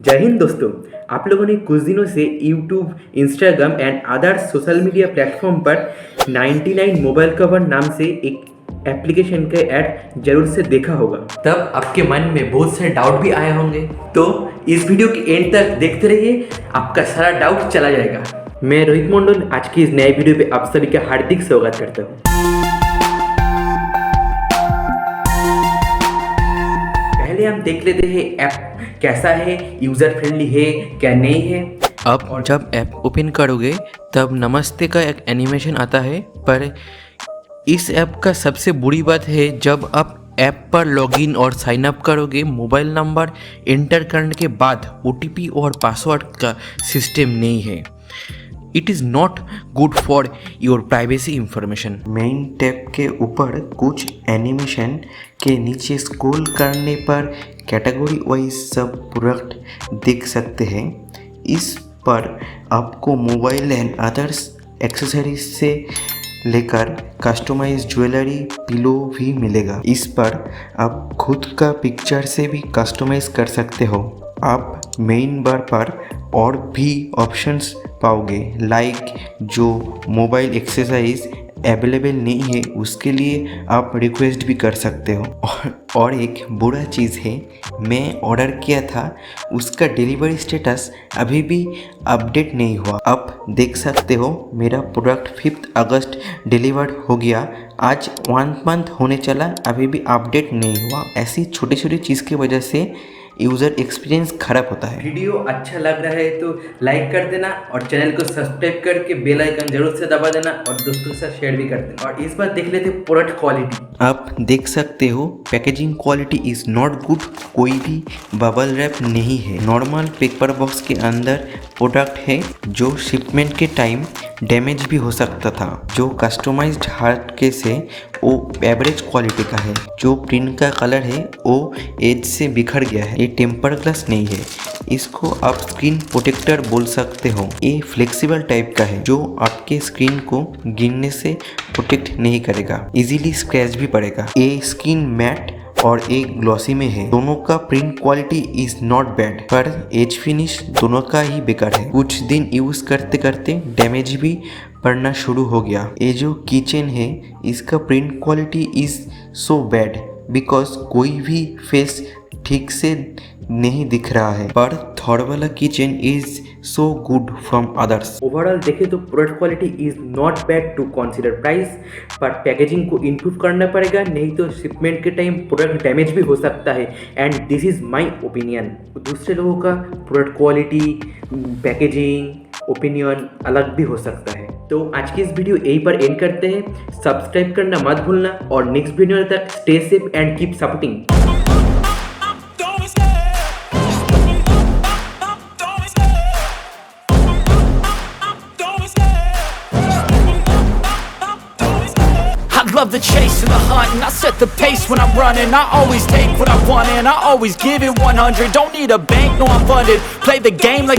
जय हिंद दोस्तों। आप लोगों ने कुछ दिनों से YouTube, Instagram and other social media platform पर 99 मोबाइल कवर नाम से एक एप्लीकेशन का ऐड जरूर से देखा होगा। तब आपके मन में बहुत सारे डाउट भी आए होंगे, तो इस वीडियो के एंड तक देखते रहिए, आपका सारा डाउट चला जाएगा। मैं रोहित मंडल आज की इस नए वीडियो पे आप सभी का हार्दिक स्वागत करता हूँ। पहले हम देख लेते हैं ऐप कैसा है, यूज़र फ्रेंडली है क्या नहीं है। अब जब ऐप ओपन करोगे तब नमस्ते का एक एनिमेशन आता है, पर इस ऐप का सबसे बुरी बात है जब आप ऐप पर लॉगिन और साइन अप करोगे, मोबाइल नंबर एंटर करने के बाद OTP और पासवर्ड का सिस्टम नहीं है। It is not good for your privacy information. Main tab के ऊपर कुछ एनिमेशन के नीचे स्क्रॉल करने पर कैटेगरी वाइज सब प्रोडक्ट देख सकते हैं। इस पर आपको मोबाइल एंड अदर्स एक्सेसरीज से लेकर कस्टमाइज ज्वेलरी, पिलो भी मिलेगा। इस पर आप खुद का पिक्चर से भी कस्टमाइज कर सकते हो। आप मेन बार पर और भी ऑप्शंस पाओगे, लाइक जो मोबाइल एक्सेसरीज अवेलेबल नहीं है उसके लिए आप रिक्वेस्ट भी कर सकते हो। और एक बुरा चीज़ है, मैं ऑर्डर किया था उसका डिलीवरी स्टेटस अभी भी अपडेट नहीं हुआ। आप देख सकते हो मेरा प्रोडक्ट 5 अगस्त डिलीवर्ड हो गया, आज 1 मंथ होने चला, अभी भी अपडेट नहीं हुआ। ऐसी छोटी छोटी चीज़ की वजह से यूज़र एक्सपीरियंस खराब होता है। वीडियो अच्छा लग रहा है तो लाइक कर देना और चैनल को सब्सक्राइब करके बेल आइकन जरूर से दबा देना और दोस्तों के साथ शेयर भी कर देना। और इस बार देख लेते हैं प्रोडक्ट क्वालिटी। आप देख सकते हो packaging quality is not good, कोई भी बबल रैप नहीं है। नॉर्मल पेपर बॉक्स के अंदर प्रोडक्ट है जो शिपमेंट के टाइम डैमेज भी हो सकता था। जो कस्टमाइज्ड हार्ड केस है वो एवरेज क्वालिटी का है। जो प्रिंट का कलर है वो एज से बिखर गया है। ये टेम्पर ग्लास नहीं है, इसको आप स्क्रीन प्रोटेक्टर बोल सकते हो। ये फ्लेक्सिबल टाइप का है जो आपके स्क्रीन को गिरने से प्रोटेक्ट नहीं करेगा, इजीली स्क्रैच भी पड़ेगा। ये स्क्रीन मैट और एक ग्लॉसी में है। दोनों का print quality is not bad, पर एज फिनिश दोनों का ही बेकार है। कुछ दिन यूज करते करते डैमेज भी पड़ना शुरू हो गया। ये जो किचन है इसका print quality is so bad because कोई भी फेस ठीक से नहीं दिख रहा है, पर थर्ड वाला kitchen is so good from others. Overall देखें तो product quality is not bad to consider price, पर पैकेजिंग को इम्प्रूव करना पड़ेगा, नहीं तो शिपमेंट के टाइम प्रोडक्ट डैमेज भी हो सकता है। And this is my opinion. दूसरे लोगों का प्रोडक्ट क्वालिटी, पैकेजिंग, ओपिनियन अलग भी हो सकता है। तो आज की इस वीडियो यहीं पर एंड करते हैं। सब्सक्राइब करना मत भूलना और नेक्स्ट वीडियो तक stay safe and keep supporting. Love the chase and the hunt, and I set the pace when I'm running. I always take what I want and I always give it 100. Don't need a bank, no I'm funded. Play the game like